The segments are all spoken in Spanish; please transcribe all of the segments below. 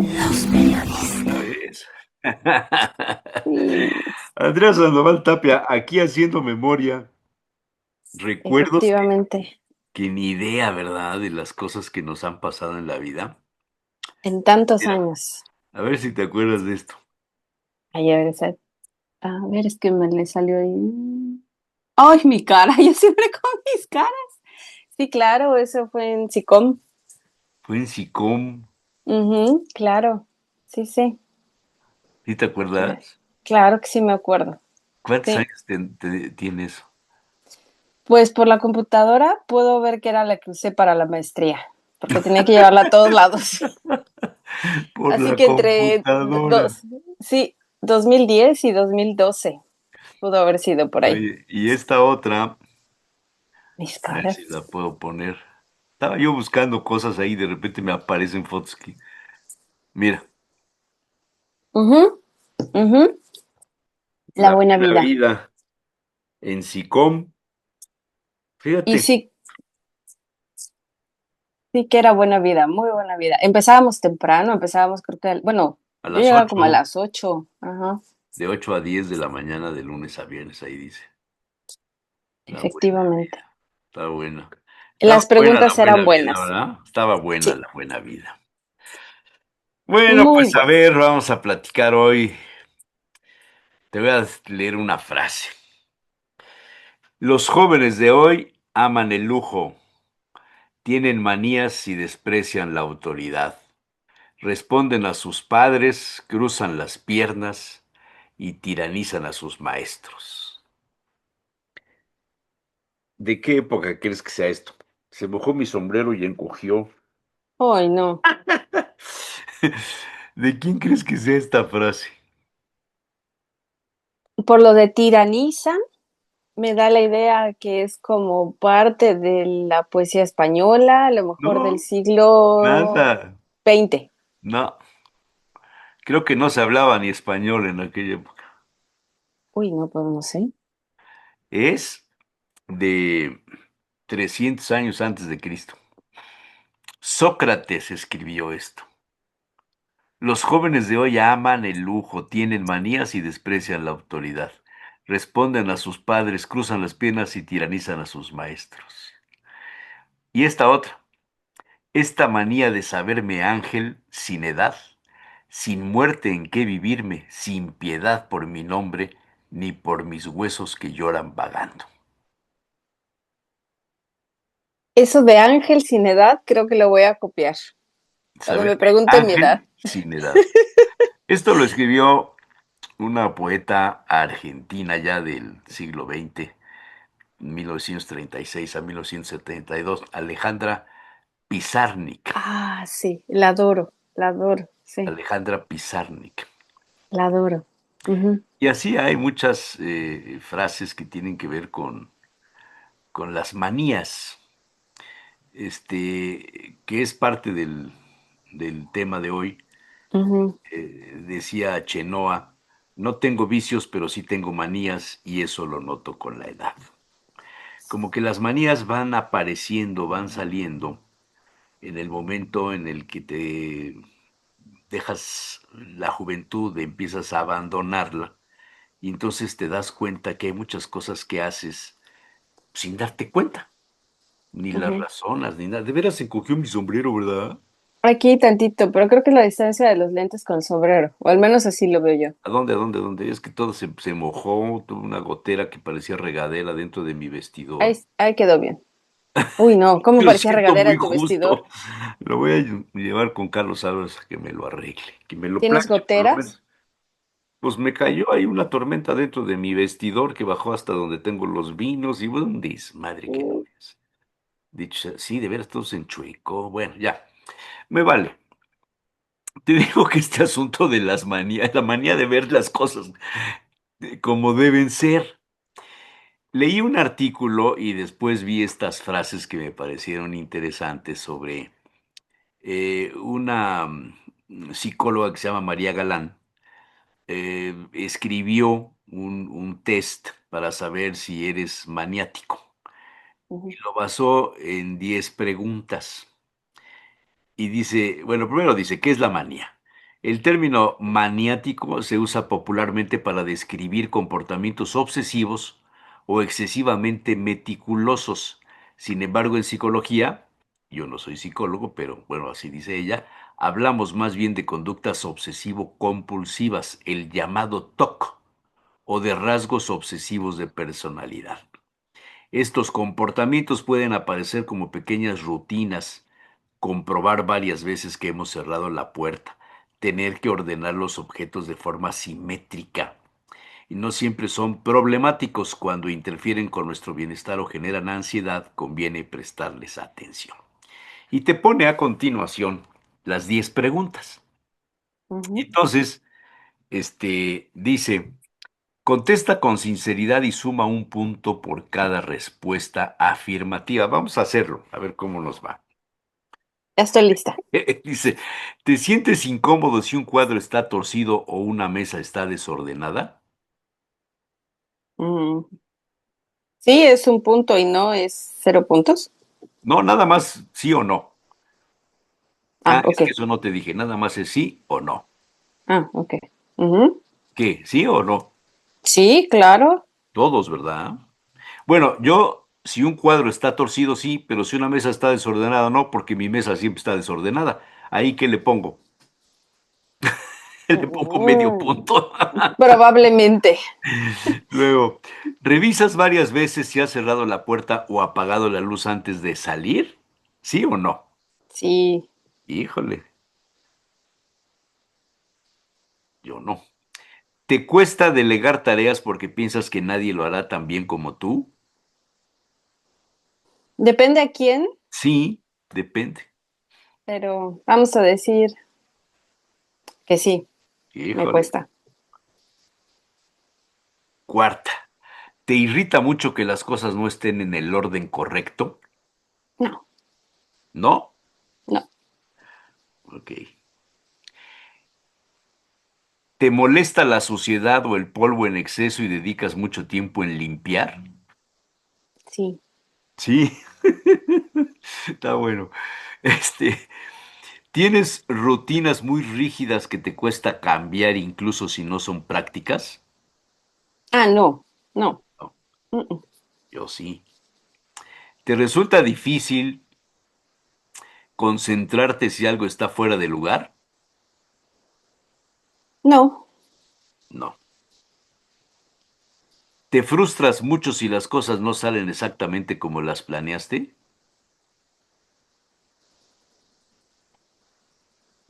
Los Otra periodistas. vez. Sí, Andrea Sandoval Tapia, aquí haciendo memoria, recuerdos efectivamente. que ni idea, ¿verdad?, de las cosas que nos han pasado en la vida. En tantos Mira, años. a ver si te acuerdas de esto. Ay, a ver, es que me le salió ahí. Ay, mi cara, yo siempre con mis caras. Sí, claro, eso fue en SICOM. Fue en SICOM, Ujú, claro. Sí, sí, ¿sí te claro. acuerdas? Claro que sí me acuerdo. ¿Cuántos Sí. años tienes? Pues por la computadora puedo ver que era la que usé para la maestría, porque tenía que llevarla a todos lados. Por Así la que entre computadora. dos, sí, 2010 y 2012 pudo haber sido por ahí. Oye, y esta otra, Mis a ver si caras. la puedo poner. Estaba yo buscando cosas ahí, de repente me aparecen fotos que, mira, Ujú, ujú. La la buena buena vida. vida en SICOM. Y Fíjate, sí, sí que era buena vida, muy buena vida. Empezábamos temprano, empezábamos creo que, bueno, a yo las llegaba como a 8, las 8. Ajá, de 8 a 10 de la mañana, de lunes a viernes, ahí dice. La buena efectivamente. vida. Está buena. Estaba Las buena la preguntas buena eran vida, buenas. ¿verdad? Estaba buena Sí, la buena vida. Bueno, muy pues a buenas. ver, vamos a platicar hoy. Te voy a leer una frase. Los jóvenes de hoy aman el lujo, tienen manías y desprecian la autoridad. Responden a sus padres, cruzan las piernas y tiranizan a sus maestros. ¿De qué época crees que sea esto? Se mojó mi sombrero y encogió. Ay, no. ¿De quién crees que sea esta frase? Por lo de tiraniza, me da la idea que es como parte de la poesía española, a lo mejor del No, siglo nada. XX. No, creo que no se hablaba ni español en aquella época. Uy, no, pues no sé. Es de 300 años antes de Cristo. Sócrates escribió esto. Los jóvenes de hoy aman el lujo, tienen manías y desprecian la autoridad. Responden a sus padres, cruzan las piernas y tiranizan a sus maestros. Y esta otra, esta manía de saberme ángel sin edad, sin muerte en qué vivirme, sin piedad por mi nombre, ni por mis huesos que lloran vagando. Eso de ángel sin edad, creo que lo voy a copiar cuando me Saberme pregunten mi edad. ángel sin edad. Esto lo escribió una poeta argentina ya del siglo XX, 1936 a 1972, Alejandra Pizarnik. Ah, sí, la adoro, sí, Alejandra Pizarnik. la adoro. Ujú, Y así hay muchas frases que tienen que ver con las manías, que es parte del tema de hoy. ujú. Decía Chenoa, no tengo vicios, pero sí tengo manías y eso lo noto con la edad. Como que las manías van apareciendo, van saliendo en el momento en el que te dejas la juventud, empiezas a abandonarla y entonces te das cuenta que hay muchas cosas que haces sin darte cuenta, ni las Ujú. razonas, ni nada. De veras se encogió mi sombrero, ¿verdad? Aquí tantito, pero creo que es la distancia de los lentes con el sombrero, o al menos así lo veo yo. ¿A dónde, a dónde, a dónde? Es que todo se mojó, tuve una gotera que parecía regadera dentro de mi vestidor. Ahí quedó bien. Uy, no, ¿cómo Lo parecía siento regadera muy en tu vestidor? justo. Lo voy a llevar con Carlos Álvarez a que me lo arregle, que me lo ¿Tienes planche, por lo goteras? menos. Pues me cayó ahí una tormenta dentro de mi vestidor que bajó hasta donde tengo los vinos y bueno, un desmadre que no Mm. es. Dicho sea, sí, de veras todo se enchuecó. Bueno, ya, me vale. Te digo que este asunto de las manías, la manía de ver las cosas como deben ser. Leí un artículo y después vi estas frases que me parecieron interesantes sobre una psicóloga que se llama María Galán. Escribió un test para saber si eres maniático y Ujú. lo basó en 10 preguntas. Y dice, bueno, primero dice, ¿qué es la manía? El término maniático se usa popularmente para describir comportamientos obsesivos o excesivamente meticulosos. Sin embargo, en psicología, yo no soy psicólogo, pero bueno, así dice ella, hablamos más bien de conductas obsesivo-compulsivas, el llamado TOC, o de rasgos obsesivos de personalidad. Estos comportamientos pueden aparecer como pequeñas rutinas, comprobar varias veces que hemos cerrado la puerta, tener que ordenar los objetos de forma simétrica. Y no siempre son problemáticos cuando interfieren con nuestro bienestar o generan ansiedad, conviene prestarles atención. Y te pone a continuación las 10 preguntas. Ujú. Entonces, dice, contesta con sinceridad y suma un punto por cada respuesta afirmativa. Vamos a hacerlo, a ver cómo nos va. Ya estoy lista. Dice, ¿te sientes incómodo si un cuadro está torcido o una mesa está desordenada? Mm, sí, es un punto y no es 0 puntos. No, nada más sí o no. Ah, Ah, es ok. que eso no te dije, nada más es sí o no. Ah, ok. Ujú. ¿Qué? ¿Sí o no? Sí, claro. Todos, ¿verdad? Bueno, yo, si un cuadro está torcido, sí, pero si una mesa está desordenada, no, porque mi mesa siempre está desordenada. ¿Ahí qué le pongo? Le pongo medio Mm, punto. probablemente. Luego, ¿revisas varias veces si has cerrado la puerta o apagado la luz antes de salir? ¿Sí o no? Sí. Híjole, yo no. ¿Te cuesta delegar tareas porque piensas que nadie lo hará tan bien como tú? Depende a quién, Sí, depende. pero vamos a decir que sí, me Híjole. cuesta. Cuarta, ¿te irrita mucho que las cosas no estén en el orden correcto? No, ¿No? no, Ok. ¿Te molesta la suciedad o el polvo en exceso y dedicas mucho tiempo en limpiar? sí. Sí, está bueno. Este, ¿Tienes rutinas muy rígidas que te cuesta cambiar incluso si no son prácticas? Ah, no, no. No, Mm, mm. yo sí. ¿Te resulta difícil concentrarte si algo está fuera de lugar? No, No. ¿Te frustras mucho si las cosas no salen exactamente como las planeaste?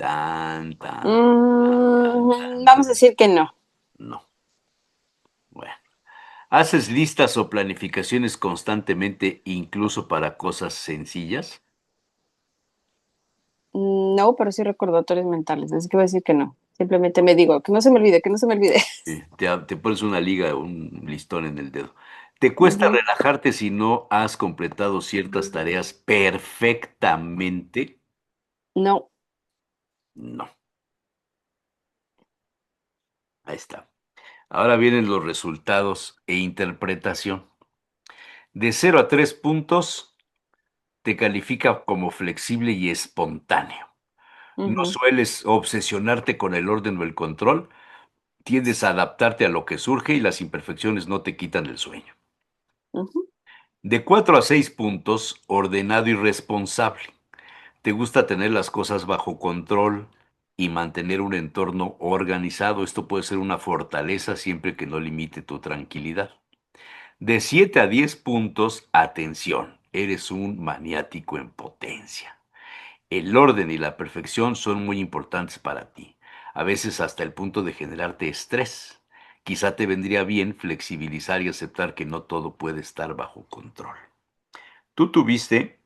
Tan, tan, tan, vamos a tan. decir que no. No. Bueno. ¿Haces listas o planificaciones constantemente, incluso para cosas sencillas? No, pero sí recordatorios mentales, así que voy a decir que no. Simplemente me digo, que no se me olvide, que no se me olvide. Te pones una liga, un listón en el dedo. ¿Te cuesta Ujú. relajarte si no has completado ciertas tareas perfectamente? No. No. Ahí está. Ahora vienen los resultados e interpretación. De 0 a 3 puntos, te califica como flexible y espontáneo. No Ujú, sueles obsesionarte con el orden o el control, tiendes a adaptarte a lo que surge y las imperfecciones no te quitan el sueño. ujú, De 4 a 6 puntos, ordenado y responsable. Te gusta tener las cosas bajo control y mantener un entorno organizado. Esto puede ser una fortaleza siempre que no limite tu tranquilidad. De 7 a 10 puntos, atención, eres un maniático en potencia. El orden y la perfección son muy importantes para ti, a veces hasta el punto de generarte estrés. Quizá te vendría bien flexibilizar y aceptar que no todo puede estar bajo control. Tú tuviste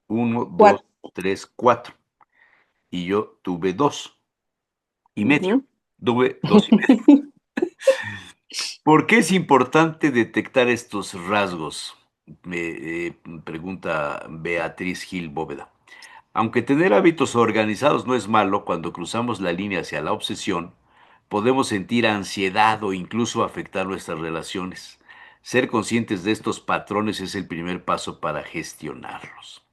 uno, dos, cuat- tres, cuatro, y yo tuve 2 y medio. ujú. Tuve 2 y medio. ¿Por qué es importante detectar estos rasgos? Me pregunta Beatriz Gil Bóveda. Aunque tener hábitos organizados no es malo, cuando cruzamos la línea hacia la obsesión, podemos sentir ansiedad o incluso afectar nuestras relaciones. Ser conscientes de estos patrones es el primer paso para gestionarlos.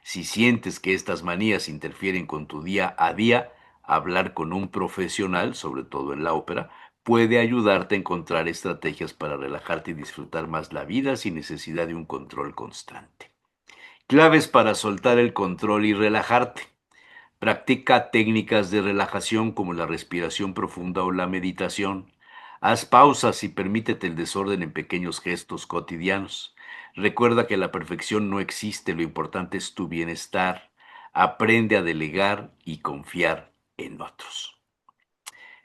Si sientes que estas manías interfieren con tu día a día, Hablar con un profesional, sobre todo en la ópera, puede ayudarte a encontrar estrategias para relajarte y disfrutar más la vida sin necesidad de un control constante. Claves para soltar el control y relajarte. Practica técnicas de relajación como la respiración profunda o la meditación. Haz pausas y permítete el desorden en pequeños gestos cotidianos. Recuerda que la perfección no existe, lo importante es tu bienestar. Aprende a delegar y confiar en otros.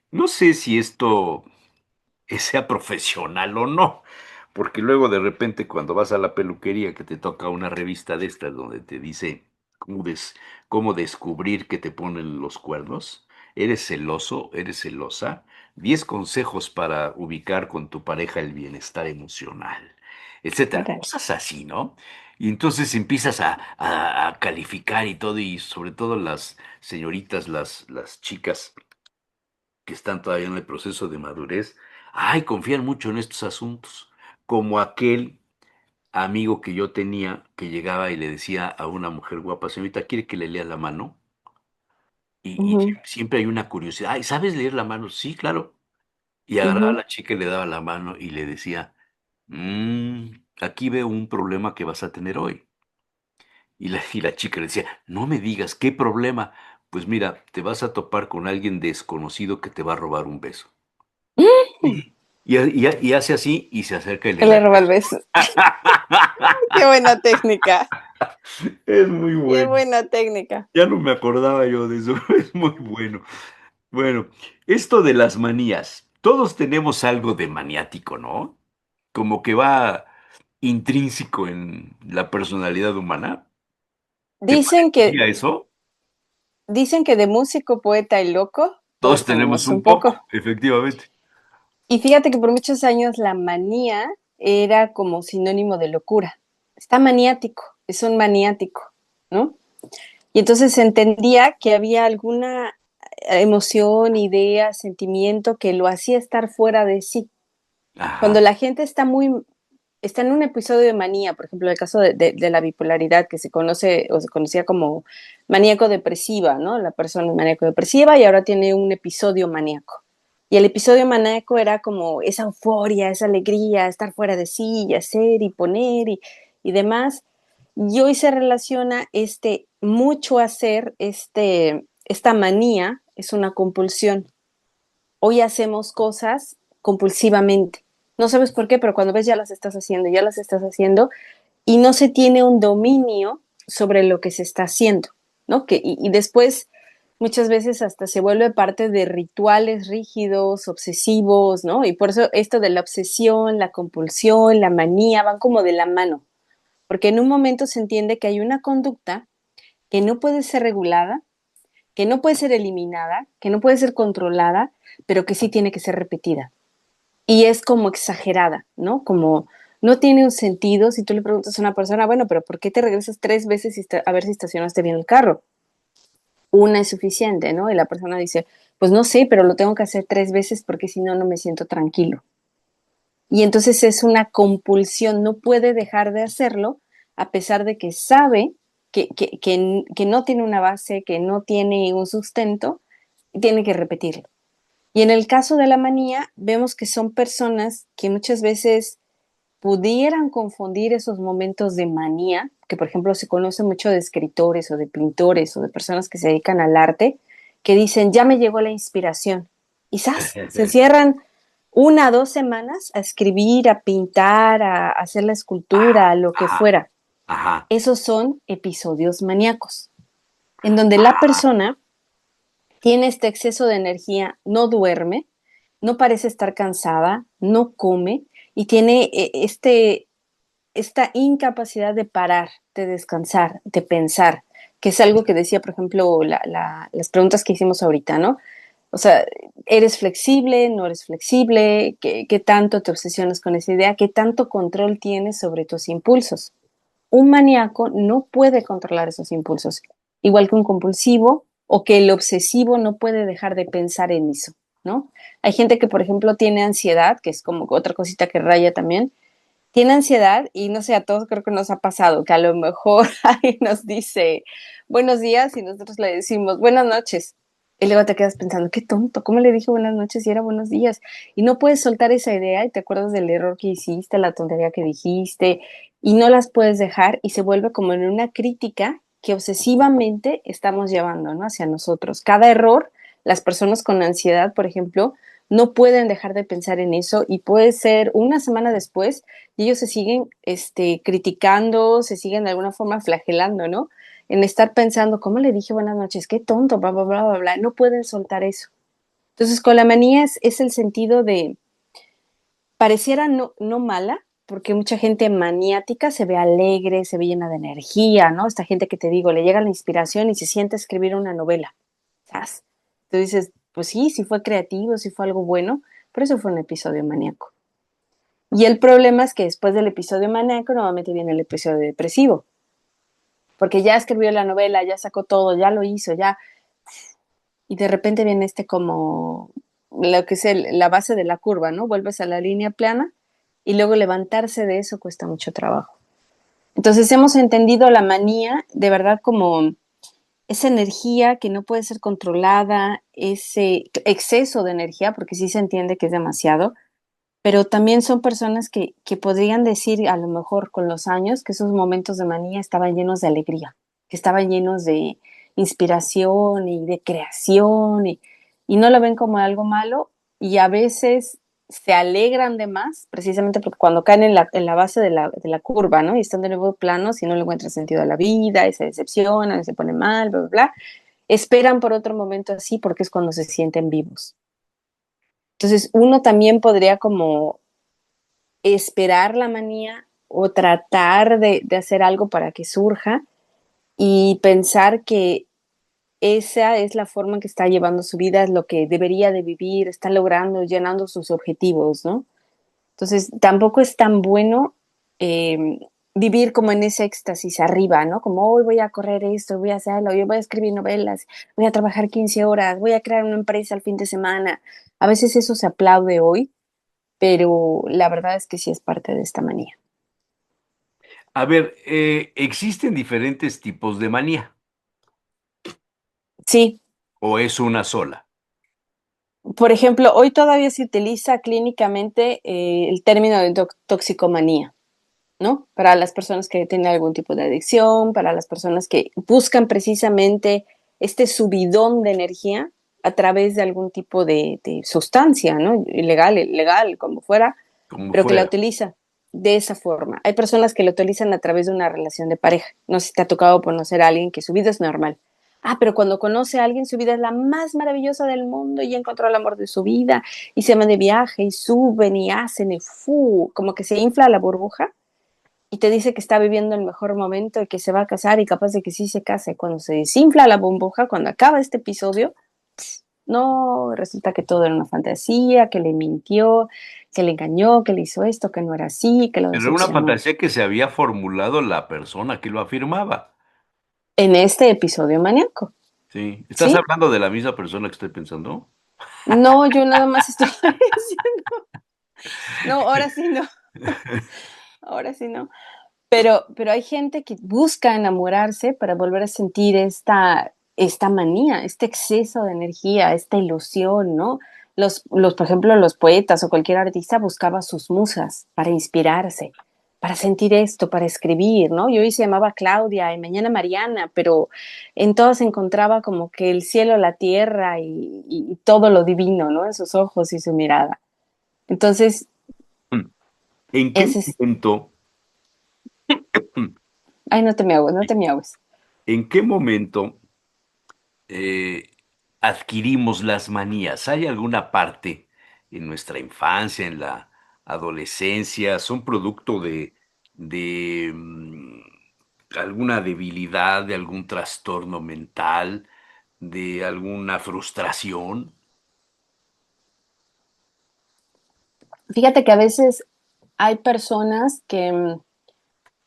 No sé si esto sea profesional o no, porque luego de repente cuando vas a la peluquería que te toca una revista de estas donde te dice cómo descubrir que te ponen los cuernos, eres celoso, eres celosa, 10 consejos para ubicar con tu pareja el bienestar emocional, etcétera, Órale. cosas así, ¿no? Y entonces empiezas a calificar y todo, y sobre todo las señoritas, las chicas que están todavía en el proceso de madurez, ay, confían mucho en estos asuntos, como aquel amigo que yo tenía que llegaba y le decía a una mujer guapa, señorita, ¿quiere que le lea la mano? Y Ujú, siempre hay una curiosidad, ay, ¿sabes leer la mano? Sí, claro. Y agarraba a ujú. la chica y le daba la mano y le decía, aquí veo un problema que vas a tener hoy. Y la chica le decía, no me digas, ¿qué problema? Pues mira, te vas a topar con alguien desconocido que te va a robar un beso. Mm. Y hace así y se acerca y le Que da le el roba el beso. beso. Qué buena técnica. Es muy Qué bueno. buena técnica. Ya no me acordaba yo de eso. Es muy bueno. Bueno, esto de las manías. Todos tenemos algo de maniático, ¿no? Como que va intrínseco en la personalidad humana. ¿Te Dicen que, parecería eso? dicen que de músico, poeta y loco, Todos todos tenemos tenemos un un poco. poco, efectivamente. Y fíjate que por muchos años la manía era como sinónimo de locura. Está maniático, es un maniático, ¿no? Y entonces se entendía que había alguna emoción, idea, sentimiento que lo hacía estar fuera de sí. Ajá. Cuando la gente está en un episodio de manía, por ejemplo, el caso de la bipolaridad, que se conoce o se conocía como maníaco depresiva, ¿no? La persona es maníaco depresiva y ahora tiene un episodio maníaco. Y el episodio maníaco era como esa euforia, esa alegría, estar fuera de sí y hacer y poner y demás. Y hoy se relaciona este mucho hacer, esta manía es una compulsión. Hoy hacemos cosas compulsivamente. No sabes por qué, pero cuando ves ya las estás haciendo y no se tiene un dominio sobre lo que se está haciendo, ¿no? Y después muchas veces hasta se vuelve parte de rituales rígidos, obsesivos, ¿no? Y por eso esto de la obsesión, la compulsión, la manía van como de la mano, porque en un momento se entiende que hay una conducta que no puede ser regulada, que no puede ser eliminada, que no puede ser controlada, pero que sí tiene que ser repetida. Y es como exagerada, ¿no? Como no tiene un sentido si tú le preguntas a una persona, bueno, pero ¿por qué te regresas 3 veces a ver si estacionaste bien el carro? Una es suficiente, ¿no? Y la persona dice, pues no sé, pero lo tengo que hacer 3 veces porque si no, no me siento tranquilo. Y entonces es una compulsión, no puede dejar de hacerlo a pesar de que sabe que no tiene una base, que no tiene un sustento, tiene que repetirlo. Y en el caso de la manía, vemos que son personas que muchas veces pudieran confundir esos momentos de manía, que por ejemplo se conoce mucho de escritores o de pintores o de personas que se dedican al arte, que dicen, ya me llegó la inspiración. Y ¡zas! Se cierran 1 o 2 semanas a escribir, a pintar, a hacer la escultura, a lo que Ajá, fuera. ajá. Esos son episodios maníacos, en donde la persona tiene este exceso de energía, no duerme, no parece estar cansada, no come y tiene esta incapacidad de parar, de descansar, de pensar, que es algo que decía, por ejemplo, las preguntas que hicimos ahorita, ¿no? O sea, ¿eres flexible? ¿No eres flexible? ¿Qué tanto te obsesionas con esa idea? ¿Qué tanto control tienes sobre tus impulsos? Un maníaco no puede controlar esos impulsos, igual que un compulsivo o que el obsesivo no puede dejar de pensar en eso, ¿no? Hay gente que, por ejemplo, tiene ansiedad, que es como otra cosita que raya también, tiene ansiedad y no sé, a todos creo que nos ha pasado, que a lo mejor alguien nos dice buenos días y nosotros le decimos buenas noches. Y luego te quedas pensando, qué tonto, ¿cómo le dije buenas noches y era buenos días? Y no puedes soltar esa idea y te acuerdas del error que hiciste, la tontería que dijiste, y no las puedes dejar y se vuelve como en una crítica que obsesivamente estamos llevando, ¿no? Hacia nosotros. Cada error, las personas con ansiedad, por ejemplo, no pueden dejar de pensar en eso y puede ser una semana después y ellos se siguen criticando, se siguen de alguna forma flagelando, ¿no? En estar pensando, ¿cómo le dije buenas noches? Qué tonto, bla, bla, bla, bla, bla. No pueden soltar eso. Entonces, con la manía es el sentido de, pareciera no mala, porque mucha gente maniática se ve alegre, se ve llena de energía, ¿no? Esta gente que te digo, le llega la inspiración y se siente a escribir una novela, ¿sabes? Tú dices, pues sí, sí fue creativo, sí fue algo bueno, pero eso fue un episodio maníaco. Y el problema es que después del episodio maníaco, nuevamente viene el episodio depresivo, porque ya escribió la novela, ya sacó todo, ya lo hizo, ya, y de repente viene como lo que es la base de la curva, ¿no? Vuelves a la línea plana y luego levantarse de eso cuesta mucho trabajo. Entonces hemos entendido la manía de verdad como esa energía que no puede ser controlada, ese exceso de energía, porque sí se entiende que es demasiado, pero también son personas que podrían decir a lo mejor con los años que esos momentos de manía estaban llenos de alegría, que estaban llenos de inspiración y de creación y no lo ven como algo malo y a veces se alegran de más, precisamente porque cuando caen en la base de la curva, ¿no? Y están de nuevo planos y no le encuentran sentido a la vida y se decepcionan y se ponen mal, bla, bla, bla, esperan por otro momento así porque es cuando se sienten vivos. Entonces uno también podría como esperar la manía o tratar de hacer algo para que surja y pensar que esa es la forma en que está llevando su vida, es lo que debería de vivir, está logrando, llenando sus objetivos, ¿no? Entonces, tampoco es tan bueno eh, vivir como en ese éxtasis arriba, ¿no? Como hoy voy a correr esto, voy a hacerlo, yo voy a escribir novelas, voy a trabajar 15 horas, voy a crear una empresa al fin de semana. A veces eso se aplaude hoy, pero la verdad es que sí es parte de esta manía. A ver, ¿existen diferentes tipos de manía Sí, o es una sola? por ejemplo, hoy todavía se utiliza clínicamente el término de toxicomanía, ¿no? Para las personas que tienen algún tipo de adicción, para las personas que buscan precisamente este subidón de energía a través de algún tipo de sustancia, ¿no? Ilegal, legal, como fuera, Como pero que la fuera. utiliza de esa forma. Hay personas que lo utilizan a través de una relación de pareja. No sé si te ha tocado conocer a alguien que su vida es normal. Ah, pero cuando conoce a alguien, su vida es la más maravillosa del mundo y encontró el amor de su vida y se van de viaje y suben y hacen y como que se infla la burbuja y te dice que está viviendo el mejor momento y que se va a casar y capaz de que sí se case. Cuando se desinfla la burbuja, cuando acaba este episodio, no, resulta que todo era una fantasía, que le mintió, que le engañó, que le hizo esto, que no era así, que lo Pero era una decepcionó. fantasía que se había formulado la persona que lo afirmaba. En este episodio maníaco, Sí. ¿Estás ¿sí? hablando de la misma persona que estoy pensando? No, yo nada más estoy diciendo, no, ahora sí no, ahora sí no. Pero hay gente que busca enamorarse para volver a sentir esta manía, este exceso de energía, esta ilusión, ¿no? Por ejemplo, los poetas o cualquier artista buscaba sus musas para inspirarse, para sentir esto, para escribir, ¿no? Yo hoy se llamaba Claudia y mañana Mariana, pero en todas se encontraba como que el cielo, la tierra y todo lo divino, ¿no? En sus ojos y su mirada. Entonces, ¿En qué ese es, momento, ay, no te me ahogues, no te me ahogues. en qué momento eh, adquirimos las manías? ¿Hay alguna parte en nuestra infancia, en la adolescencia, son producto de alguna debilidad, de algún trastorno mental, de alguna frustración? Fíjate que a veces hay personas que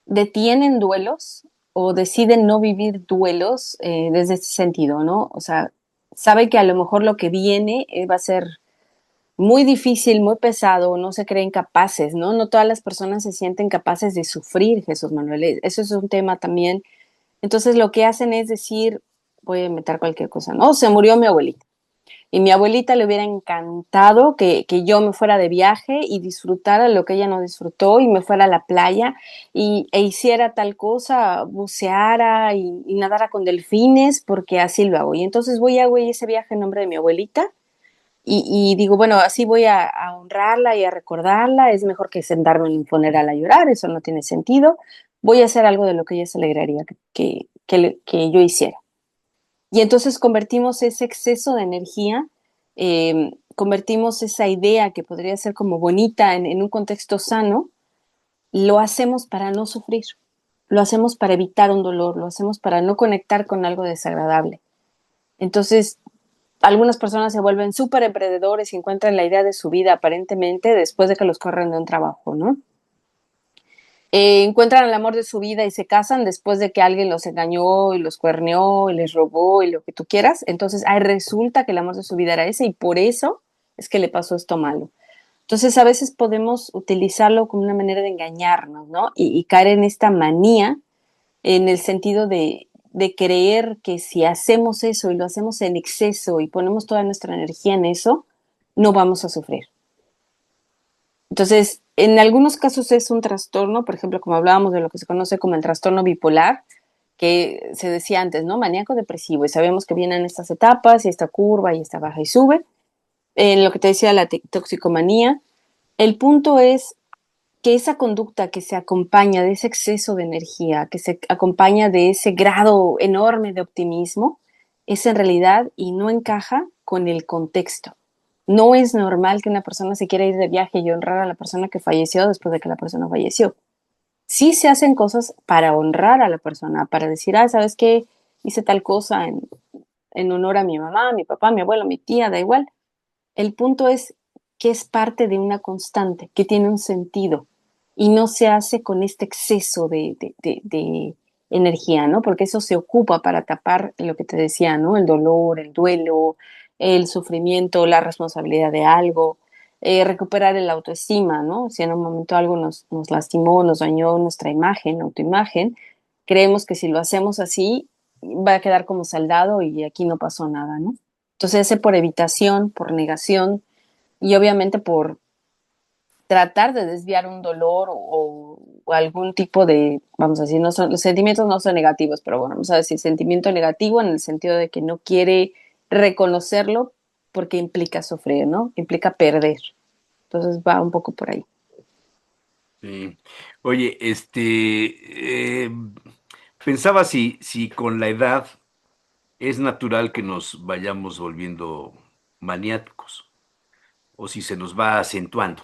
detienen duelos o deciden no vivir duelos desde ese sentido, ¿no? O sea, sabe que a lo mejor lo que viene va a ser muy difícil, muy pesado, no se creen capaces, ¿no? No todas las personas se sienten capaces de sufrir, Jesús Manuel. Eso es un tema también. Entonces lo que hacen es decir, voy a inventar cualquier cosa, ¿no? Se murió mi abuelita. Y mi abuelita le hubiera encantado que yo me fuera de viaje y disfrutara lo que ella no disfrutó y me fuera a la playa e hiciera tal cosa, buceara y nadara con delfines, porque así lo hago. Y entonces voy a hago ese viaje en nombre de mi abuelita y digo, bueno, así voy a honrarla y a recordarla. Es mejor que sentarme en un funeral a llorar, eso no tiene sentido. Voy a hacer algo de lo que ella se alegraría que yo hiciera. Y entonces convertimos ese exceso de energía, convertimos esa idea que podría ser como bonita en un contexto sano, lo hacemos para no sufrir, lo hacemos para evitar un dolor, lo hacemos para no conectar con algo desagradable. Entonces, algunas personas se vuelven súper emprendedores y encuentran la idea de su vida aparentemente después de que los corren de un trabajo, ¿no? Encuentran el amor de su vida y se casan después de que alguien los engañó y los cuerneó y les robó y lo que tú quieras. Entonces, ahí resulta que el amor de su vida era ese y por eso es que le pasó esto malo. Entonces, a veces podemos utilizarlo como una manera de engañarnos, ¿no? Y caer en esta manía en el sentido de creer que si hacemos eso y lo hacemos en exceso y ponemos toda nuestra energía en eso, no vamos a sufrir. Entonces, en algunos casos es un trastorno, por ejemplo, como hablábamos de lo que se conoce como el trastorno bipolar, que se decía antes, ¿no? Maníaco depresivo, y sabemos que vienen estas etapas y esta curva y esta baja y sube. En lo que te decía la toxicomanía, el punto es que esa conducta que se acompaña de ese exceso de energía, que se acompaña de ese grado enorme de optimismo, es en realidad y no encaja con el contexto. No es normal que una persona se quiera ir de viaje y honrar a la persona que falleció después de que la persona falleció. Sí se hacen cosas para honrar a la persona, para decir, ah, ¿sabes qué? Hice tal cosa en honor a mi mamá, mi papá, mi abuelo, mi tía, da igual. El punto es que es parte de una constante, que tiene un sentido y no se hace con este exceso de energía, ¿no? Porque eso se ocupa para tapar lo que te decía, ¿no? El dolor, el duelo, el sufrimiento, la responsabilidad de algo, recuperar el autoestima, ¿no? Si en un momento algo nos lastimó, nos dañó nuestra imagen, autoimagen, creemos que si lo hacemos así va a quedar como saldado y aquí no pasó nada, ¿no? Entonces, ese por evitación, por negación y obviamente por tratar de desviar un dolor o algún tipo de, vamos a decir, no son, los sentimientos no son negativos, pero bueno, vamos a decir sentimiento negativo en el sentido de que no quiere reconocerlo porque implica sufrir, ¿no? Implica perder. Entonces va un poco por ahí. Sí. Oye, pensaba si con la edad es natural que nos vayamos volviendo maniáticos o si se nos va acentuando.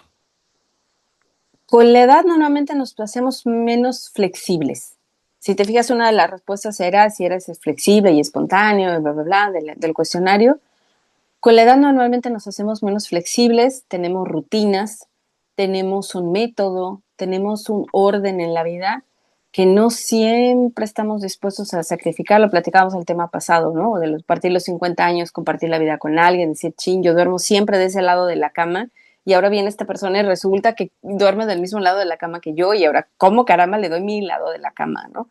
Con la edad normalmente nos hacemos menos flexibles. Si te fijas, una de las respuestas era si eres flexible y espontáneo, bla, bla, bla, del cuestionario. Con la edad normalmente nos hacemos menos flexibles, tenemos rutinas, tenemos un método, tenemos un orden en la vida que no siempre estamos dispuestos a sacrificar. Lo platicábamos el tema pasado, ¿no? De los, partir los 50 años, compartir la vida con alguien, decir, chin, yo duermo siempre de ese lado de la cama y ahora viene esta persona y resulta que duerme del mismo lado de la cama que yo y ahora, ¿cómo caramba le doy mi lado de la cama, ¿no?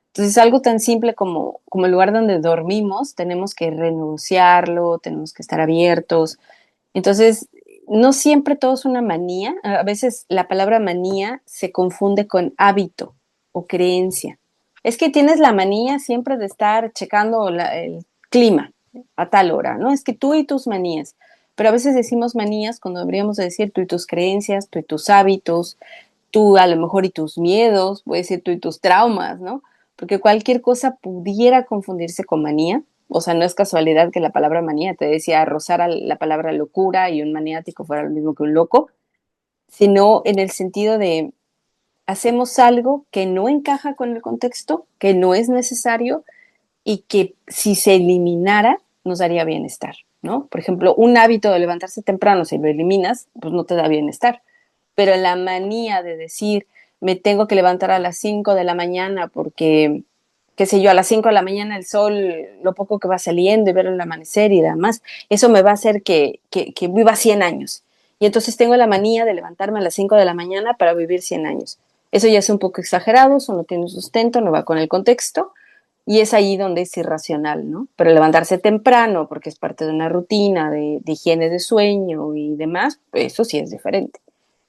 Entonces, algo tan simple como el lugar donde dormimos, tenemos que renunciarlo, tenemos que estar abiertos. Entonces, no siempre todo es una manía. A veces la palabra manía se confunde con hábito o creencia. Es que tienes la manía siempre de estar checando el clima a tal hora, ¿no? Es que tú y tus manías. Pero a veces decimos manías cuando deberíamos decir tú y tus creencias, tú y tus hábitos, tú a lo mejor y tus miedos, puede decir tú y tus traumas, ¿no? Porque cualquier cosa pudiera confundirse con manía. O sea, no es casualidad que la palabra manía, te decía, rozar a la palabra locura y un maniático fuera lo mismo que un loco, sino en el sentido de hacemos algo que no encaja con el contexto, que no es necesario y que si se eliminara nos daría bienestar, ¿no? Por ejemplo, un hábito de levantarse temprano, si lo eliminas, pues no te da bienestar. Pero la manía de decir, me tengo que levantar a las 5 de la mañana porque, qué sé yo, a las 5 de la mañana el sol, lo poco que va saliendo y ver el amanecer y demás, eso me va a hacer que viva 100 años. Y entonces tengo la manía de levantarme a las 5 de la mañana para vivir 100 años. Eso ya es un poco exagerado, eso no tiene sustento, no va con el contexto, Y es ahí donde es irracional, ¿no? Pero levantarse temprano, porque es parte de una rutina de higiene de sueño y demás, eso sí es diferente.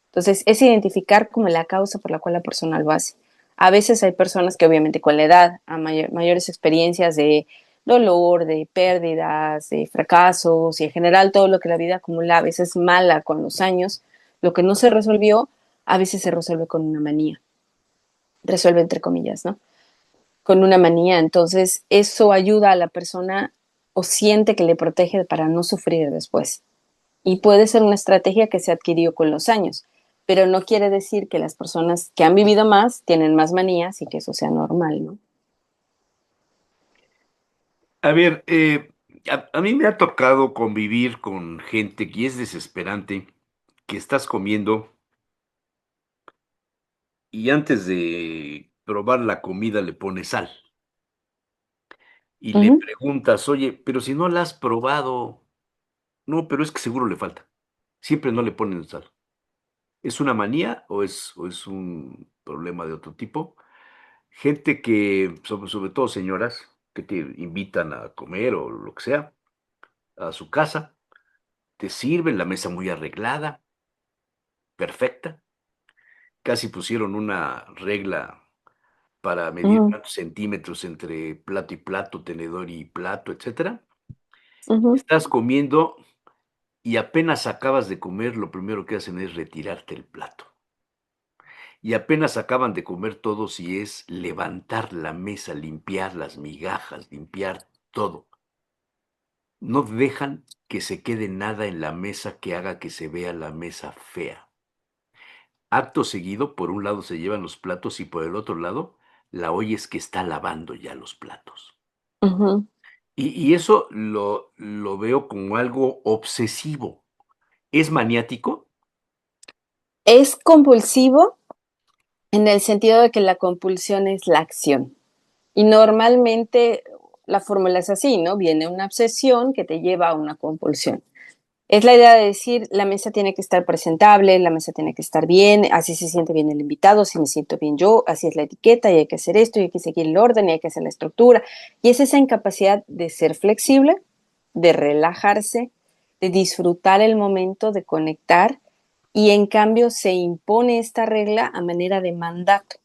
Entonces, es identificar como la causa por la cual la persona lo hace. A veces hay personas que obviamente con la edad, a mayores experiencias de dolor, de pérdidas, de fracasos y en general todo lo que la vida acumula a veces mala con los años, lo que no se resolvió, a veces se resuelve con una manía. Resuelve entre comillas, ¿no? Con una manía. Entonces, eso ayuda a la persona o siente que le protege para no sufrir después. Y puede ser una estrategia que se adquirió con los años, pero no quiere decir que las personas que han vivido más tienen más manías y que eso sea normal, ¿no? A ver, a mí me ha tocado convivir con gente que es desesperante, que estás comiendo y antes de probar la comida le pones sal y le Ujú, preguntas, oye, pero si no la has probado, no, pero es que seguro le falta. Siempre no le ponen sal. ¿Es una manía o es un problema de otro tipo? Gente que, sobre todo señoras, que te invitan a comer o lo que sea, a su casa, te sirven la mesa muy arreglada, perfecta, casi pusieron una regla para medir ujú, cuántos centímetros entre plato y plato, tenedor y plato, etcétera. ujú, Estás comiendo y apenas acabas de comer, lo primero que hacen es retirarte el plato. Y apenas acaban de comer todos y es levantar la mesa, limpiar las migajas, limpiar todo. No dejan que se quede nada en la mesa que haga que se vea la mesa fea. Acto seguido, por un lado se llevan los platos y por el otro lado la oyes que está lavando ya los platos. ujú. Y eso lo veo como algo obsesivo. ¿Es maniático? Es compulsivo en el sentido de que la compulsión es la acción. Y normalmente la fórmula es así, ¿no? Viene una obsesión que te lleva a una compulsión. Es la idea de decir, la mesa tiene que estar presentable, la mesa tiene que estar bien, así se siente bien el invitado, así me siento bien yo, así es la etiqueta y hay que hacer esto y hay que seguir el orden y hay que hacer la estructura. Y es esa incapacidad de ser flexible, de relajarse, de disfrutar el momento, de conectar y en cambio se impone esta regla a manera de mandato,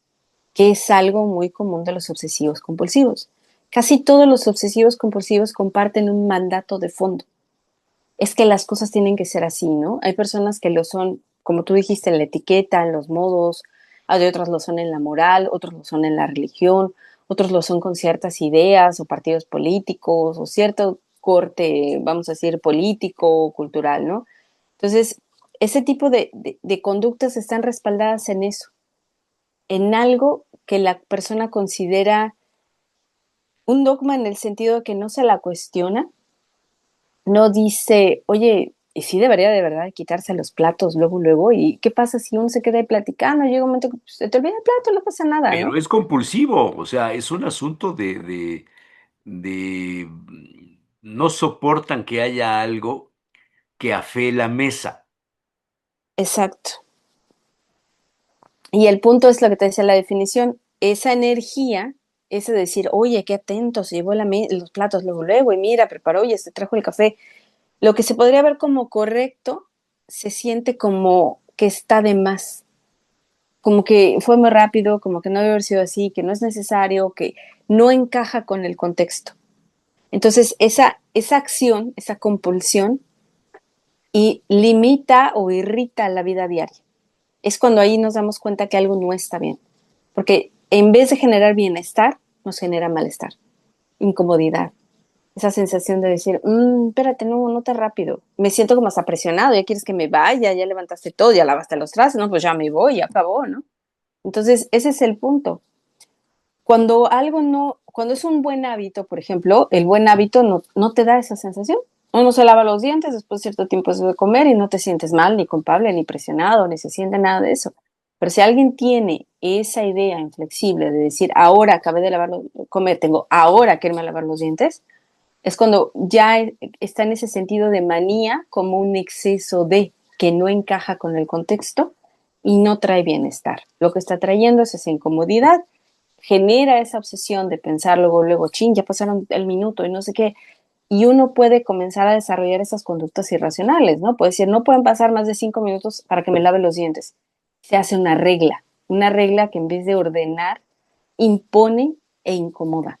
que es algo muy común de los obsesivos compulsivos. Casi todos los obsesivos compulsivos comparten un mandato de fondo, es que las cosas tienen que ser así, ¿no? Hay personas que lo son, como tú dijiste, en la etiqueta, en los modos, hay otras lo son en la moral, otros lo son en la religión, otros lo son con ciertas ideas o partidos políticos o cierto corte, vamos a decir, político o cultural, ¿no? Entonces, ese tipo de conductas están respaldadas en eso, en algo que la persona considera un dogma en el sentido de que no se la cuestiona, no dice, oye, y sí debería de verdad quitarse los platos luego, luego, y qué pasa si uno se queda ahí platicando, llega un momento que pues, se te olvida el plato, no pasa nada, Pero ¿no? es compulsivo, o sea, es un asunto no soportan que haya algo que afee la mesa. Exacto. Y el punto es lo que te decía la definición, esa energía, ese decir, oye, qué atento, se llevó los platos luego, luego, y mira, preparó, y se trajo el café, lo que se podría ver como correcto, se siente como que está de más, como que fue muy rápido, como que no debe haber sido así, que no es necesario, que no encaja con el contexto. Entonces, esa acción, esa compulsión, y limita o irrita la vida diaria. Es cuando ahí nos damos cuenta que algo no está bien. Porque en vez de generar bienestar, nos genera malestar, incomodidad. Esa sensación de decir, espérate, no, no te rápido. Me siento como hasta presionado, ya quieres que me vaya, ya levantaste todo, ya lavaste los trastes, no, pues ya me voy, ya acabó, ¿no? Entonces, ese es el punto. Cuando algo no, cuando es un buen hábito, por ejemplo, el buen hábito no te da esa sensación. Uno se lava los dientes después de cierto tiempo de comer y no te sientes mal, ni culpable, ni presionado, ni se siente nada de eso. Pero si alguien tiene esa idea inflexible de decir, ahora acabé de comer, tengo ahora que irme a lavar los dientes, es cuando ya está en ese sentido de manía como un exceso de que no encaja con el contexto y no trae bienestar. Lo que está trayendo es esa incomodidad genera esa obsesión de pensar luego, luego, chin, ya pasaron el minuto y no sé qué, y uno puede comenzar a desarrollar esas conductas irracionales, ¿no? Puede decir, no pueden pasar más de 5 minutos para que me lave los dientes. Se hace una regla que en vez de ordenar, impone e incomoda.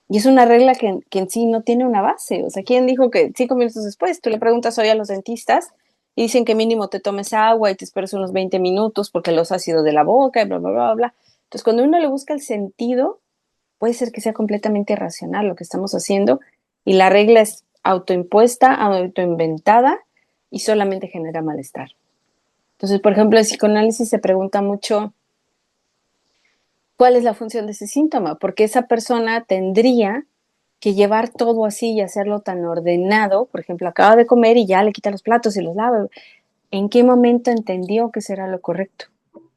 Y es una regla que en sí no tiene una base. O sea, ¿quién dijo que 5 minutos después? Tú le preguntas hoy a los dentistas y dicen que mínimo te tomes agua y te esperes unos 20 minutos porque los ácidos de la boca y bla, bla, bla, bla. Entonces, cuando uno le busca el sentido, puede ser que sea completamente irracional lo que estamos haciendo y la regla es autoimpuesta, autoinventada y solamente genera malestar. Entonces, por ejemplo, el psicoanálisis se pregunta mucho cuál es la función de ese síntoma, porque esa persona tendría que llevar todo así y hacerlo tan ordenado. Por ejemplo, acaba de comer y ya le quita los platos y los lava. ¿En qué momento entendió que será lo correcto?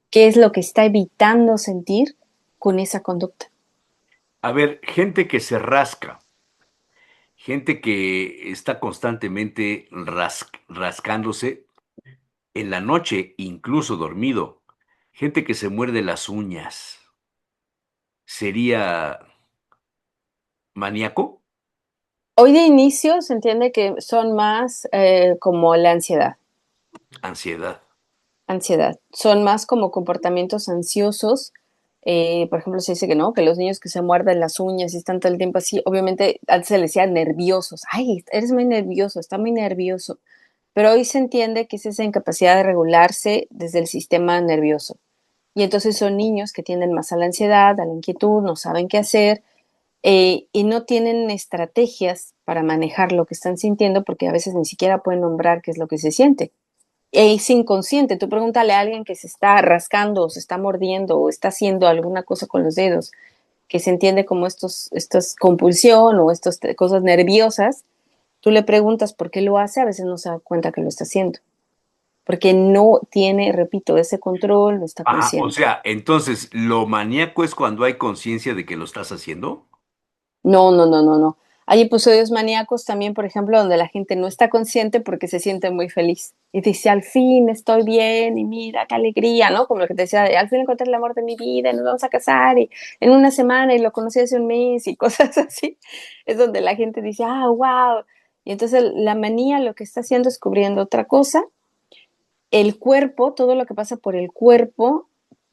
¿Qué es lo que está evitando sentir con esa conducta? A ver, gente que se rasca, gente que está constantemente rascándose en la noche, incluso dormido, gente que se muerde las uñas, ¿sería maníaco? Hoy de inicio se entiende que son más como la ansiedad. Ansiedad. Ansiedad. Son más como comportamientos ansiosos. Por ejemplo, se dice que no, que los niños que se muerden las uñas y están todo el tiempo así, obviamente antes se les decía nerviosos. Ay, eres muy nervioso, está muy nervioso. Pero hoy se entiende que es esa incapacidad de regularse desde el sistema nervioso. Y entonces son niños que tienden más a la ansiedad, a la inquietud, no saben qué hacer y no tienen estrategias para manejar lo que están sintiendo porque a veces ni siquiera pueden nombrar qué es lo que se siente. Es inconsciente. Tú pregúntale a alguien que se está rascando o se está mordiendo o está haciendo alguna cosa con los dedos, que se entiende como estos compulsión o estas cosas nerviosas. Tú le preguntas por qué lo hace, a veces no se da cuenta que lo está haciendo. Porque no tiene, repito, ese control, no está Ajá, o consciente. sea, entonces, ¿lo maníaco es cuando hay conciencia de que lo estás haciendo? No, no, no, no, no. Hay episodios maníacos también, por ejemplo, donde la gente no está consciente porque se siente muy feliz. Y dice, al fin estoy bien, y mira qué alegría, ¿no? Como lo que te decía, de, al fin encontré el amor de mi vida, y nos vamos a casar, y en una semana, y lo conocí hace un mes, y cosas así. Es donde la gente dice, ah, wow. Y entonces la manía lo que está haciendo es cubriendo otra cosa. El cuerpo, todo lo que pasa por el cuerpo,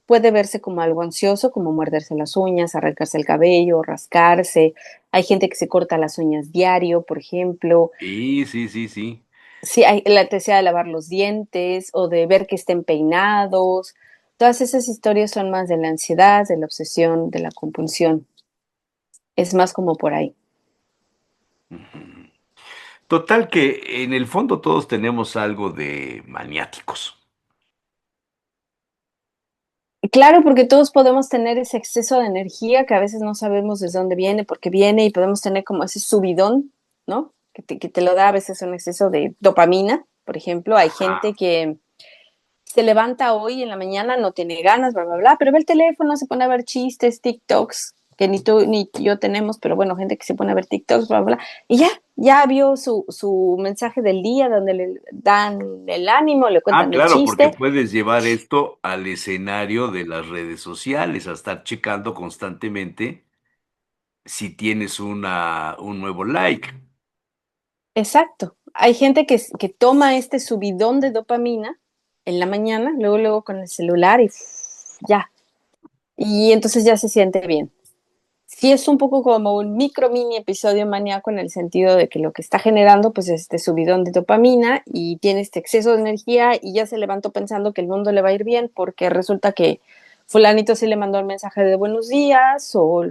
puede verse como algo ansioso, como morderse las uñas, arrancarse el cabello, rascarse. Hay gente que se corta las uñas diario, por ejemplo. Sí, sí, sí, sí. Sí, hay la necesidad de lavar los dientes o de ver que estén peinados. Todas esas historias son más de la ansiedad, de la obsesión, de la compulsión. Es más como por ahí. Ujú. Total que en el fondo todos tenemos algo de maniáticos. Claro, porque todos podemos tener ese exceso de energía que a veces no sabemos desde dónde viene, por qué viene, y podemos tener como ese subidón, ¿no? Que te lo da a veces un exceso de dopamina, por ejemplo. Hay Ajá. gente que se levanta hoy en la mañana, no tiene ganas, bla, bla, bla, pero ve el teléfono, se pone a ver chistes, TikToks, que ni tú ni yo tenemos, pero bueno, gente que se pone a ver TikToks, bla, bla, bla, y ya vio su mensaje del día donde le dan el ánimo, le Ah, cuentan el claro, porque chiste. puedes llevar esto al escenario de las redes sociales, a estar checando constantemente si tienes un nuevo like. Exacto. Hay gente que toma este subidón de dopamina en la mañana, luego con el celular y ya. Y entonces ya se siente bien. Sí es un poco como un micro mini episodio maníaco en el sentido de que lo que está generando pues este subidón de dopamina y tiene este exceso de energía y ya se levantó pensando que el mundo le va a ir bien porque resulta que fulanito sí le mandó el mensaje de buenos días o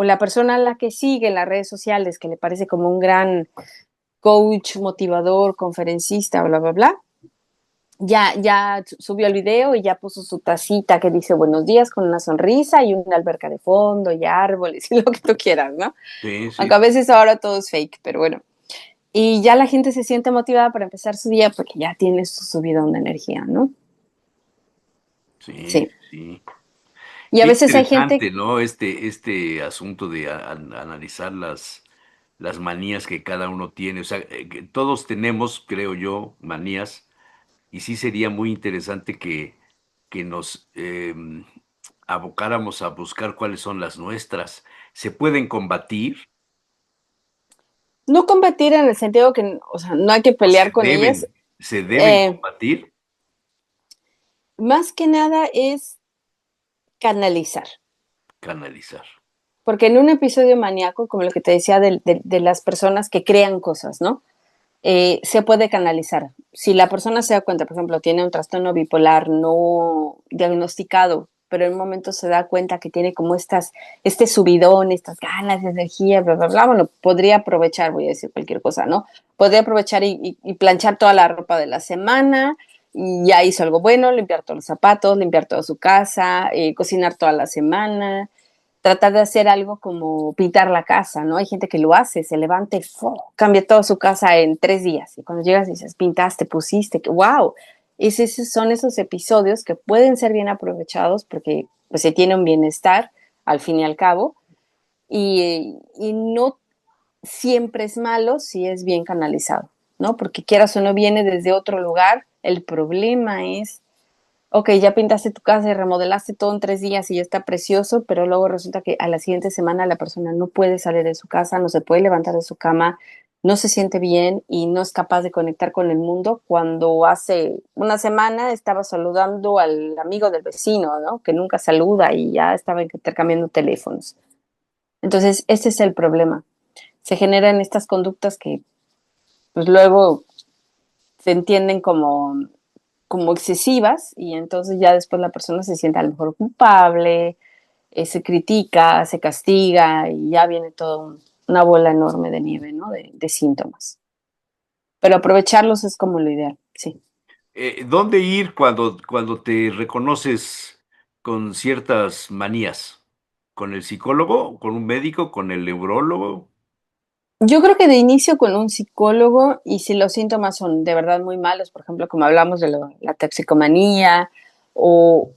la persona a la que sigue en las redes sociales que le parece como un gran coach, motivador, conferencista, bla, bla, bla, ya subió el video y ya puso su tacita que dice buenos días con una sonrisa y una alberca de fondo y árboles y lo que tú quieras, ¿no? Sí, Aunque a sí, veces ahora todo es fake, pero bueno. Y ya la gente se siente motivada para empezar su día porque ya tiene su subidón de energía, ¿no? sí, Sí. sí. Y a Qué veces hay gente, interesante, ¿no? Este asunto de analizar las manías que cada uno tiene. O sea, que todos tenemos, creo yo, manías, y sí sería muy interesante que nos abocáramos a buscar cuáles son las nuestras, ¿se pueden combatir No combatir en el sentido que, o sea, no hay que o pelear con ellas. se deben Eh, combatir? Más que nada es canalizar. Canalizar. Porque en un episodio maníaco, como lo que te decía de las personas que crean cosas, ¿no? Se puede canalizar. Si la persona se da cuenta, por ejemplo, tiene un trastorno bipolar no diagnosticado, pero en un momento se da cuenta que tiene como este subidón, estas ganas de energía, bla, bla, bla, bueno, podría aprovechar, voy a decir cualquier cosa, ¿no? Podría aprovechar y planchar toda la ropa de la semana y ya hizo algo bueno, limpiar todos los zapatos, limpiar toda su casa, cocinar toda la semana, tratar de hacer algo como pintar la casa, ¿no? Hay gente que lo hace, se levanta y cambia toda su casa en 3 días. Y cuando llegas y dices, pintaste, pusiste, que wow. Esos son esos episodios que pueden ser bien aprovechados porque pues, se tiene un bienestar al fin y al cabo. Y no siempre es malo si es bien canalizado, ¿no? Porque quieras o no viene desde otro lugar. El problema es ok, ya pintaste tu casa y remodelaste todo en 3 días y ya está precioso, pero luego resulta que a la siguiente semana la persona no puede salir de su casa, no se puede levantar de su cama, no se siente bien y no es capaz de conectar con el mundo cuando hace una semana estaba saludando al amigo del vecino, ¿no? Que nunca saluda y ya estaba intercambiando teléfonos. Entonces, ese es el problema. Se generan estas conductas que pues luego se entienden como excesivas y entonces ya después la persona se siente a lo mejor culpable, se critica, se castiga y ya viene toda una bola enorme de nieve, ¿no? De síntomas. Pero aprovecharlos es como lo ideal, sí. ¿Dónde ir cuando te reconoces con ciertas manías? ¿Con el psicólogo? ¿Con un médico? ¿Con el neurólogo? Yo creo que de inicio con un psicólogo y si los síntomas son de verdad muy malos, por ejemplo, como hablamos de la toxicomanía o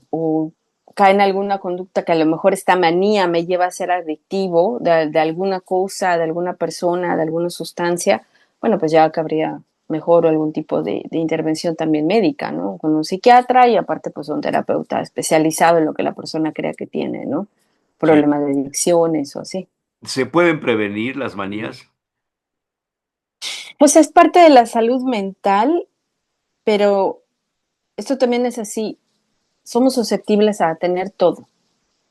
cae en alguna conducta que a lo mejor esta manía me lleva a ser adictivo de alguna cosa, de alguna persona, de alguna sustancia, bueno, pues ya cabría mejor algún tipo de intervención también médica, ¿no? Con un psiquiatra y aparte pues un terapeuta especializado en lo que la persona crea que tiene, ¿no? Sí. Problemas de adicciones o así. ¿Se pueden prevenir las manías? Pues es parte de la salud mental, pero esto también es así. Somos susceptibles a tener todo,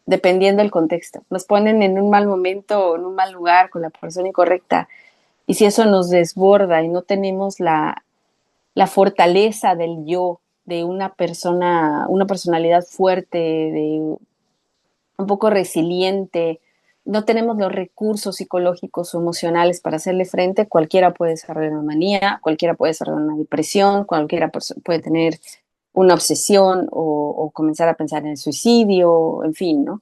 dependiendo del contexto. Nos ponen en un mal momento o en un mal lugar con la persona incorrecta. Y si eso nos desborda y no tenemos la fortaleza del yo, de una persona, una personalidad fuerte, de un poco resiliente, no tenemos los recursos psicológicos o emocionales para hacerle frente, cualquiera puede desarrollar una manía, cualquiera puede desarrollar una depresión, cualquiera puede tener una obsesión o comenzar a pensar en el suicidio, en fin, ¿no?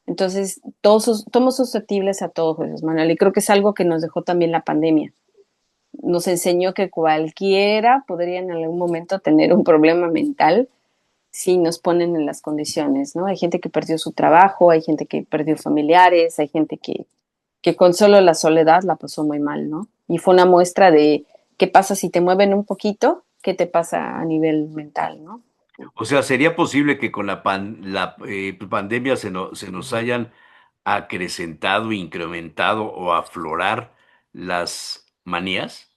Entonces, todos somos susceptibles a todos esos, Manuel, y creo que es algo que nos dejó también la pandemia. Nos enseñó que cualquiera podría en algún momento tener un problema mental si nos ponen en las condiciones, ¿no? Hay gente que perdió su trabajo, hay gente que perdió familiares, hay gente que con solo la soledad la pasó muy mal, ¿no? Y fue una muestra de qué pasa si te mueven un poquito, qué te pasa a nivel mental, ¿no? O sea, ¿sería posible que con pandemia se nos hayan acrecentado, incrementado o aflorar las manías?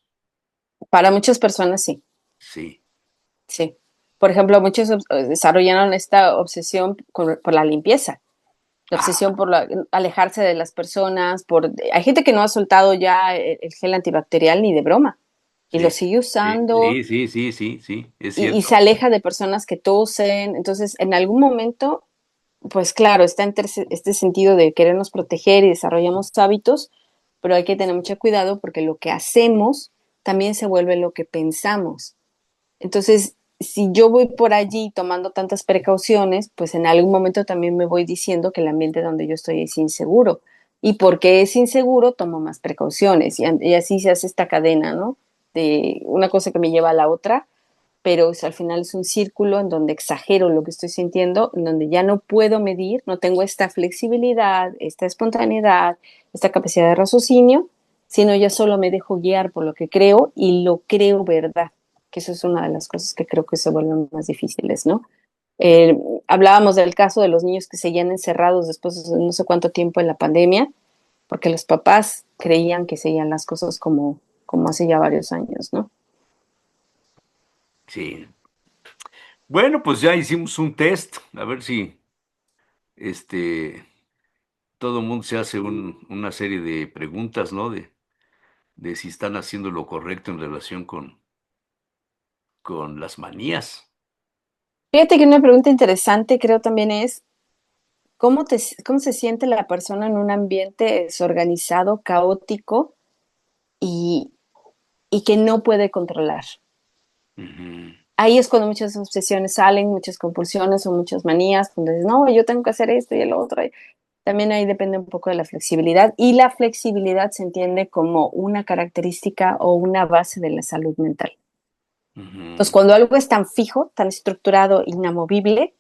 Para muchas personas sí, Sí. sí. Por ejemplo, muchos desarrollaron esta obsesión por la limpieza, la obsesión por alejarse de las personas, hay gente que no ha soltado ya el gel antibacterial ni de broma y lo Sí, sigue sí, usando sí, sí, sí, sí, sí, es y cierto. se aleja de personas que tosen. Entonces, en algún momento, pues claro, está entre este sentido de querernos proteger y desarrollamos hábitos, pero hay que tener mucho cuidado porque lo que hacemos también se vuelve lo que pensamos. Entonces, si yo voy por allí tomando tantas precauciones, pues en algún momento también me voy diciendo que el ambiente donde yo estoy es inseguro. Y porque es inseguro, tomo más precauciones. Y así se hace esta cadena, ¿no? De una cosa que me lleva a la otra, pero al final es un círculo en donde exagero lo que estoy sintiendo, en donde ya no puedo medir, no tengo esta flexibilidad, esta espontaneidad, esta capacidad de raciocinio, sino ya solo me dejo guiar por lo que creo y lo creo verdad, que eso es una de las cosas que creo que se vuelven más difíciles, ¿no? Eh, Hablábamos del caso de los niños que seguían encerrados después de no sé cuánto tiempo en la pandemia, porque los papás creían que seguían las cosas como hace ya varios años, ¿no? Sí. Bueno, pues ya hicimos un test, a ver si este todo el mundo se hace una serie de preguntas, ¿no? De si están haciendo lo correcto en relación con las manías. Fíjate que una pregunta interesante creo también es, ¿cómo se siente la persona en un ambiente desorganizado, caótico y, y que no puede controlar? Ujú, Ahí es cuando muchas obsesiones salen, muchas compulsiones o muchas manías, cuando dices, no, yo tengo que hacer esto y el otro. También ahí depende un poco de la flexibilidad y la flexibilidad se entiende como una característica o una base de la salud mental. Entonces, ujú, cuando algo es tan fijo, tan estructurado, inamovible,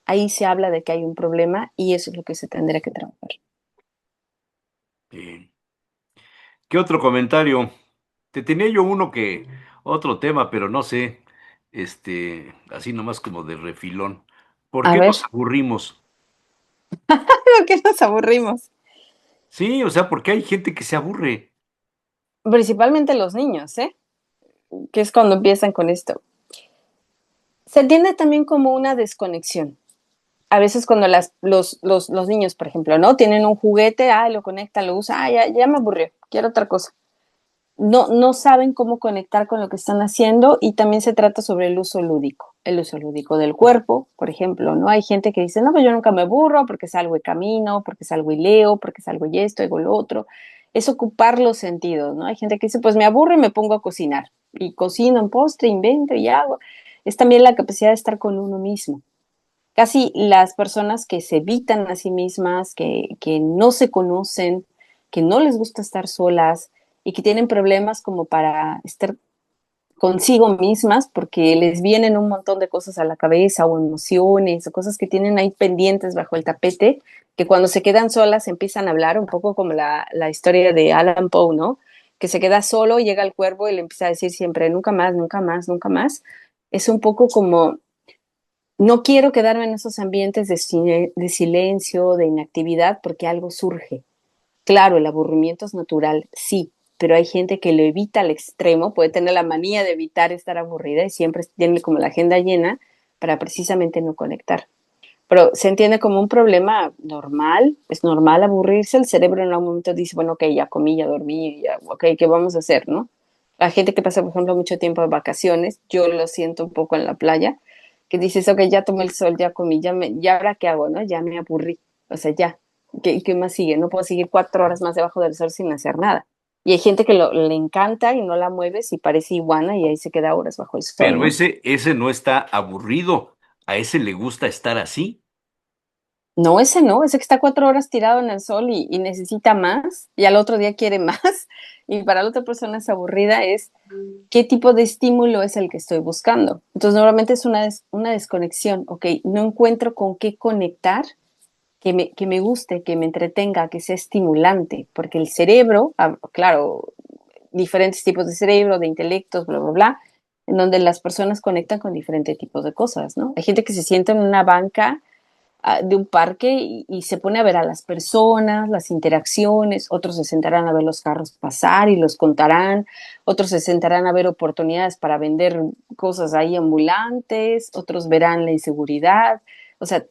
ahí se habla de que hay un problema y eso es lo que se tendría que trabajar. sí. ¿Qué otro comentario? Te tenía yo otro tema, pero no sé, así nomás como de refilón. ¿Por A qué ver, nos aburrimos? ¿por qué nos aburrimos? Sí, o sea, porque hay gente que se aburre. Principalmente los niños, ¿eh? Que es cuando empiezan con esto. Se entiende también como una desconexión. A veces cuando los niños, por ejemplo, ¿no? Tienen un juguete, lo conecta, lo usa, ya me aburrió, quiero otra cosa. No saben cómo conectar con lo que están haciendo y también se trata sobre el uso lúdico del cuerpo, por ejemplo, ¿no? Hay gente que dice, no, pues yo nunca me aburro porque salgo y camino, porque salgo y leo, porque salgo y esto, hago lo otro. Es ocupar los sentidos, ¿no? Hay gente que dice, pues me aburro y me pongo a cocinar. Y cocino en postre, invento y hago. Es también la capacidad de estar con uno mismo. Casi las personas que se evitan a sí mismas, que no se conocen, que no les gusta estar solas y que tienen problemas como para estar consigo mismas porque les vienen un montón de cosas a la cabeza o emociones o cosas que tienen ahí pendientes bajo el tapete, que cuando se quedan solas empiezan a hablar, un poco como la historia de Alan Poe, ¿no? Que se queda solo, llega el cuervo y le empieza a decir siempre, nunca más, nunca más, nunca más. Es un poco como no quiero quedarme en esos ambientes de silencio, de inactividad, porque algo surge. Claro, el aburrimiento es natural, sí, pero hay gente que lo evita al extremo, puede tener la manía de evitar estar aburrida y siempre tiene como la agenda llena para precisamente no conectar. Pero se entiende como un problema normal, es normal aburrirse, el cerebro en algún momento dice, bueno, ok, ya comí, ya dormí, ya, ok, ¿qué vamos a hacer, no? La gente que pasa, por ejemplo, mucho tiempo de vacaciones, yo lo siento un poco en la playa, que dices, ok, ya tomé el sol, ya comí, ya ahora qué hago, ¿no? Ya me aburrí, o sea, ya, ¿qué más sigue? No puedo seguir 4 horas más debajo del sol sin hacer nada. Y hay gente que le encanta y no la mueves y parece iguana y ahí se queda horas bajo el sol, Pero ¿no? ese no está aburrido. A ese le gusta estar así. No, ese que está 4 horas tirado en el sol y necesita más, y al otro día quiere más, y para la otra persona es aburrida, es qué tipo de estímulo es el que estoy buscando. Entonces, normalmente es una desconexión, ok, no encuentro con qué conectar que me guste, que me entretenga, que sea estimulante, porque el cerebro, claro, diferentes tipos de cerebro, de intelectos, bla, bla, bla, en donde las personas conectan con diferentes tipos de cosas, ¿no? Hay gente que se sienta en una banca de un parque y se pone a ver a las personas, las interacciones, otros se sentarán a ver los carros pasar y los contarán, otros se sentarán a ver oportunidades para vender cosas ahí ambulantes, otros verán la inseguridad, o sea,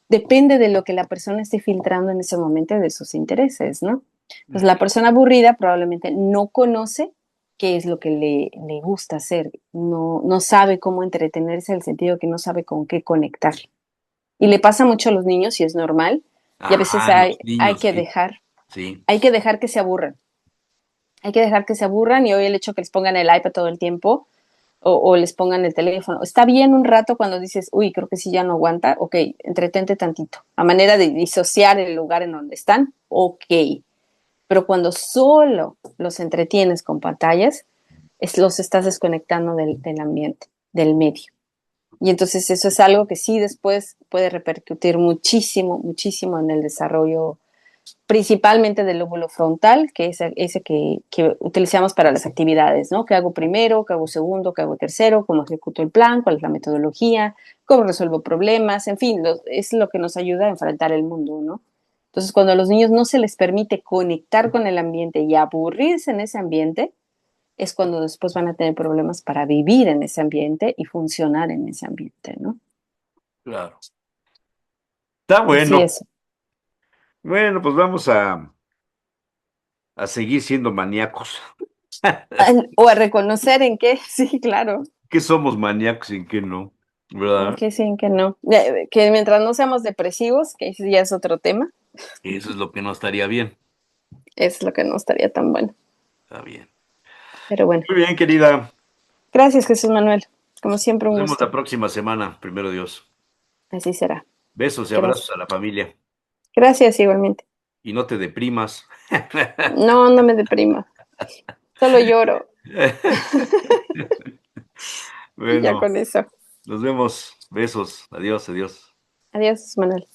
depende de lo que la persona esté filtrando en ese momento de sus intereses, ¿no? Entonces la persona aburrida probablemente no conoce qué es lo que le gusta hacer, no sabe cómo entretenerse, en el sentido que no sabe con qué conectar. Y le pasa mucho a los niños y es normal. Y a veces Ajá, los niños, sí, sí. hay que dejar que se aburran. Hay que dejar que se aburran y hoy el hecho que les pongan el iPad todo el tiempo o les pongan el teléfono. Está bien un rato cuando dices, uy, creo que sí ya no aguanta, ok, entretente tantito. A manera de disociar el lugar en donde están, ok. Pero cuando solo los entretienes con pantallas, los estás desconectando del ambiente, del medio. Y entonces eso es algo que sí después puede repercutir muchísimo, muchísimo en el desarrollo principalmente del lóbulo frontal, que es ese que utilizamos para las actividades, ¿no? ¿Qué hago primero? ¿Qué hago segundo? ¿Qué hago tercero? ¿Cómo ejecuto el plan? ¿Cuál es la metodología? ¿Cómo resuelvo problemas? En fin, es lo que nos ayuda a enfrentar el mundo, ¿no? Entonces, cuando a los niños no se les permite conectar con el ambiente y aburrirse en ese ambiente, es cuando después van a tener problemas para vivir en ese ambiente y funcionar en ese ambiente, ¿no? Claro. Está Así bueno. es. Bueno, pues vamos a seguir siendo maníacos. O a reconocer en qué, sí, claro. ¿Qué somos maníacos y en qué no? En ¿Verdad? qué sí, en qué no. Que mientras no seamos depresivos, que ese ya es otro tema, Eso es lo que no estaría bien. es lo que no estaría tan bueno. Está bien. Pero bueno, Muy bien, querida. gracias Jesús Manuel. Como siempre, Nos un vemos la gusto. próxima semana, primero Dios. Así será. Besos y abrazos Gracias. a la familia. Gracias igualmente. Y no te deprimas. No, no me deprima. Solo lloro. Y ya Bueno, con eso. nos vemos. Besos. Adiós, adiós. Adiós, Jesús Manuel.